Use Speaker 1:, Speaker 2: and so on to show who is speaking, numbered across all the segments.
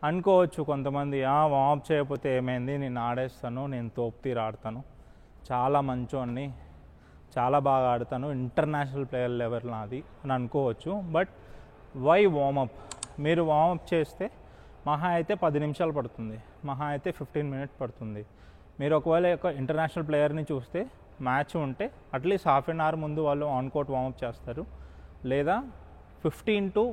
Speaker 1: అనుకోవచ్చు కొంతమంది, వార్మప్ చేయకపోతే ఏమైంది, నేను ఆడేస్తాను, నేను తోపుతీర ఆడతాను, చాలా మంచోడిని, చాలా బాగా ఆడతాను, ఇంటర్నేషనల్ ప్లేయర్ లెవెల్ నాది అని అనుకోవచ్చు. But why warmup? మీరు వార్మప్ చేస్తే మహా అయితే 10 నిమిషాలు పడుతుంది, మహా అయితే 15 మినిట్స్ పడుతుంది. మీరు ఒకవేళ ఒక ఇంటర్నేషనల్ ప్లేయర్ని చూస్తే మ్యాచ్ ఉంటే అట్లీస్ట్ హాఫ్ అన్ అవర్ ముందు వాళ్ళు ఆన్ కోర్ట్ వార్మప్ చేస్తారు, లేదా 20 to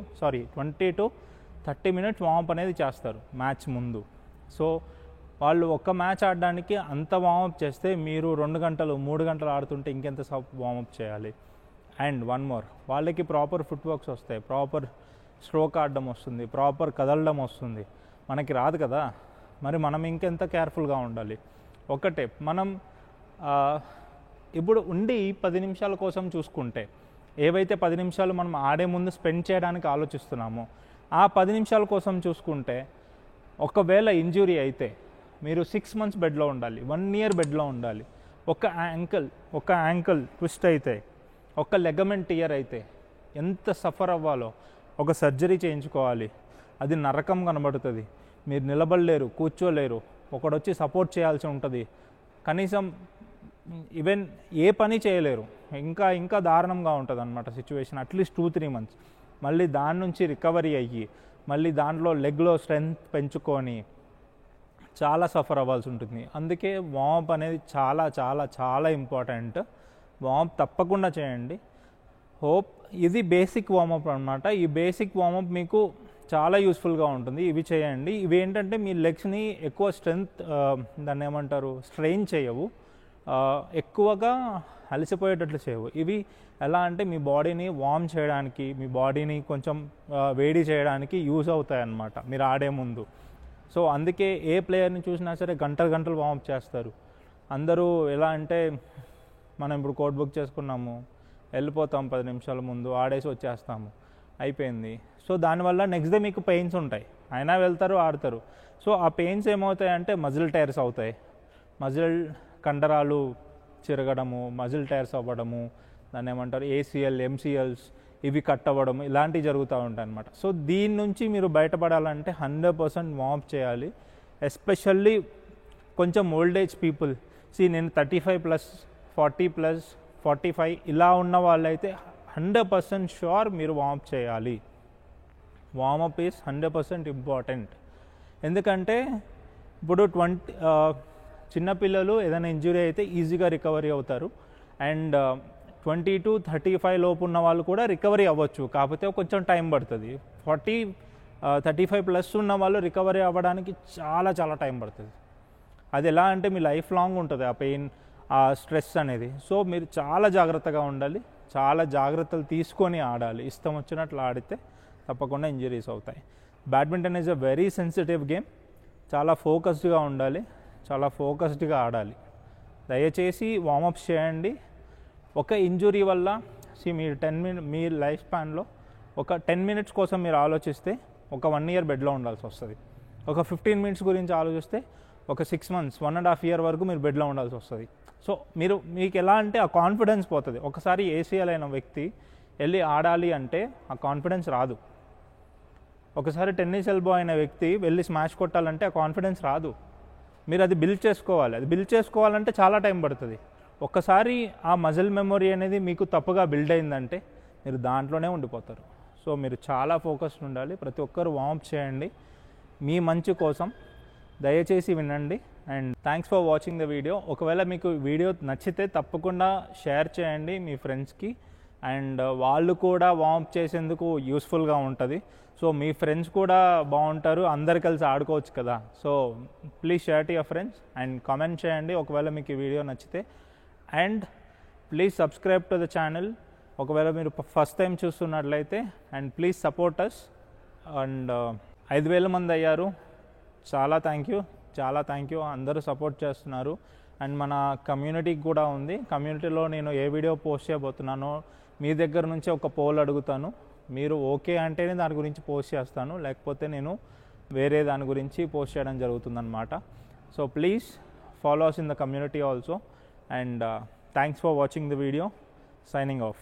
Speaker 1: 30 మినిట్స్ వార్మప్ అనేది చేస్తారు మ్యాచ్ ముందు. సో వాళ్ళు ఒక్క మ్యాచ్ ఆడడానికి అంత వార్మప్ చేస్తే మీరు 2 గంటలు 3 గంటలు ఆడుతుంటే ఇంకెంత వార్మప్ చేయాలి. అండ్ వన్ మోర్, వాళ్ళకి ప్రాపర్ ఫుట్ వర్క్స్ వస్తాయి, ప్రాపర్ స్ట్రోక్ ఆడడం వస్తుంది, ప్రాపర్ కదలడం వస్తుంది, మనకి రాదు కదా. మరి మనం ఇంకెంత కేర్ఫుల్గా ఉండాలి. ఒకటే, మనం ఇప్పుడు ఉండి 10 నిమిషాల కోసం చూసుకుంటే, ఏవైతే 10 నిమిషాలు మనం ఆడే ముందు స్పెండ్ చేయడానికి ఆలోచిస్తున్నామో ఆ 10 నిమిషాల కోసం చూసుకుంటే, ఒకవేళ ఇంజురీ అయితే మీరు 6 మంత్స్ బెడ్లో ఉండాలి, 1 ఇయర్ బెడ్లో ఉండాలి. ఒక యాంకిల్ ట్విస్ట్ అయితే, ఒక లెగమెంట్ టియర్ అయితే ఎంత సఫర్ అవ్వాలో, ఒక సర్జరీ చేయించుకోవాలి, అది నరకం కనబడుతుంది. మీరు నిలబడలేరు, కూర్చోలేరు, ఒకడొచ్చి సపోర్ట్ చేయాల్సి ఉంటుంది, కనీసం ఈవెన్ ఏ పని చేయలేరు, ఇంకా దారుణంగా ఉంటుంది అన్నమాట సిచ్యువేషన్. అట్లీస్ట్ 2-3 మంత్స్ మళ్ళీ దాని నుంచి రికవరీ అయ్యి మళ్ళీ దాంట్లో లెగ్లో స్ట్రెంగ్త్ పెంచుకొని చాలా సఫర్ అవ్వాల్సి ఉంటుంది. అందుకే వార్మప్ అనేది చాలా చాలా చాలా ఇంపార్టెంట్. వార్మప్ తప్పకుండా చేయండి. హోప్ ఇది బేసిక్ వార్మప్ అనమాట. ఈ బేసిక్ వార్మప్ మీకు చాలా యూస్ఫుల్గా ఉంటుంది. ఇవి చేయండి. ఇవి ఏంటంటే మీ లెగ్స్ని ఎక్కువ దాన్ని ఏమంటారు, స్ట్రెయిన్ చేయవు, ఎక్కువగా అలసిపోయేటట్లు చేయవు. ఇవి ఎలా అంటే మీ బాడీని వార్మ్ చేయడానికి, మీ బాడీని కొంచెం వేడి చేయడానికి యూజ్ అవుతాయి అన్నమాట మీరు ఆడే ముందు. సో అందుకే ఏ ప్లేయర్ని చూసినా సరే గంటలు వార్మప్ చేస్తారు. అందరూ ఎలా అంటే, మనం ఇప్పుడు కోట్ బుక్ చేసుకున్నాము, వెళ్ళిపోతాం 10 నిమిషాల ముందు, ఆడేసి వచ్చేస్తాము, అయిపోయింది. సో దానివల్ల నెక్స్ట్ డే మీకు పెయిన్స్ ఉంటాయి, అయినా వెళ్తారు, ఆడతారు. సో ఆ పెయిన్స్ ఏమవుతాయంటే మజిల్ టైర్స్ అవుతాయి, మజిల్ కండరాలు చిరగడము, మజిల్ టైర్స్ అవ్వడము, దాన్ని ఏమంటారు ACL, MCLs ఇవి కట్ అవ్వడం, ఇలాంటివి జరుగుతూ ఉంటాయి అన్నమాట. సో దీని నుంచి మీరు బయటపడాలంటే 100% వార్మప్ చేయాలి. ఎస్పెషల్లీ కొంచెం ఓల్డ్ ఏజ్ పీపుల్, నేను 35+, 40+, 45 ఇలా ఉన్న వాళ్ళైతే 100% షూర్ మీరు వార్మప్ చేయాలి. Warmup is 100% important. ఎందుకంటే ఇప్పుడు చిన్నపిల్లలు ఏదైనా ఇంజురీ అయితే ఈజీగా రికవరీ అవుతారు. అండ్ 20 to 35 లోపు ఉన్న వాళ్ళు కూడా రికవరీ అవ్వచ్చు, కాకపోతే కొంచెం టైం పడుతుంది. 35+ ఉన్న వాళ్ళు రికవరీ అవ్వడానికి చాలా చాలా టైం పడుతుంది. అది ఎలా అంటే మీ లైఫ్ లాంగ్ ఉంటుంది ఆ పెయిన్, ఆ స్ట్రెస్ అనేది. సో మీరు చాలా జాగ్రత్తగా ఉండాలి, చాలా జాగ్రత్తలు తీసుకొని ఆడాలి. ఇష్టం వచ్చినట్లు ఆడితే తప్పకుండా ఇంజరీస్ అవుతాయి. Badminton is a very sensitive game. చాలా ఫోకస్డ్గా ఉండాలి, చాలా ఫోకస్డ్గా ఆడాలి. దయచేసి వార్మప్స్ చేయండి. ఒక ఇంజురీ వల్ల మీరు మీ లైఫ్ స్పాన్లో ఒక 10 మినిట్స్ కోసం మీరు ఆలోచిస్తే ఒక 1 ఇయర్ బెడ్లో ఉండాల్సి వస్తుంది. ఒక 15 మినిట్స్ గురించి ఆలోచిస్తే ఒక 6 మంత్స్, 1.5 ఇయర్ వరకు మీరు బెడ్లో ఉండాల్సి వస్తుంది. సో మీకు ఎలా అంటే ఆ కాన్ఫిడెన్స్ పోతుంది. ఒకసారి ACL అయిన వ్యక్తి వెళ్ళి ఆడాలి అంటే ఆ కాన్ఫిడెన్స్ రాదు. ఒకసారి టెన్నిస్ ఎల్బో అయిన వ్యక్తి వెళ్ళి స్మాష్ కొట్టాలంటే ఆ కాన్ఫిడెన్స్ రాదు. మీరు అది బిల్డ్ చేసుకోవాలి. అది బిల్డ్ చేసుకోవాలంటే చాలా టైం పడుతుంది. ఒక్కసారి ఆ మజిల్ మెమొరీ అనేది మీకు తప్పుగా బిల్డ్ అయిందంటే మీరు దాంట్లోనే ఉండిపోతారు. సో మీరు చాలా ఫోకస్డ్ ఉండాలి. ప్రతి ఒక్కరు వార్మప్ చేయండి మీ మంచి కోసం. దయచేసి వినండి. And thanks for watching the video. ఒకవేళ మీకు వీడియో నచ్చితే తప్పకుండా షేర్ చేయండి మీ ఫ్రెండ్స్కి, అండ్ వాళ్ళు కూడా వార్మప్ చేసేందుకు యూస్ఫుల్గా ఉంటుంది. సో మీ ఫ్రెండ్స్ కూడా బాగుంటారు, అందరు కలిసి ఆడుకోవచ్చు కదా. So please share to your friends and comment చేయండి ఒకవేళ మీకు ఈ వీడియో నచ్చితే. And please subscribe to the channel ఒకవేళ మీరు ఫస్ట్ టైం చూస్తున్నట్లయితే. And please support us. And 5,000 మంది అయ్యారు, చాలా థ్యాంక్ యూ. అందరూ సపోర్ట్ చేస్తున్నారు. అండ్ మన కమ్యూనిటీకి కూడా ఉంది. కమ్యూనిటీలో నేను ఏ వీడియో పోస్ట్ చేయబోతున్నానో మీ దగ్గర నుంచి ఒక పోల్ అడుగుతాను. మీరు ఓకే అంటేనే దాని గురించి పోస్ట్ చేస్తాను, లేకపోతే నేను వేరే దాని గురించి పోస్ట్ చేయడం జరుగుతుందన్నమాట. So please follow us in the community also. And thanks for watching the video. Signing of.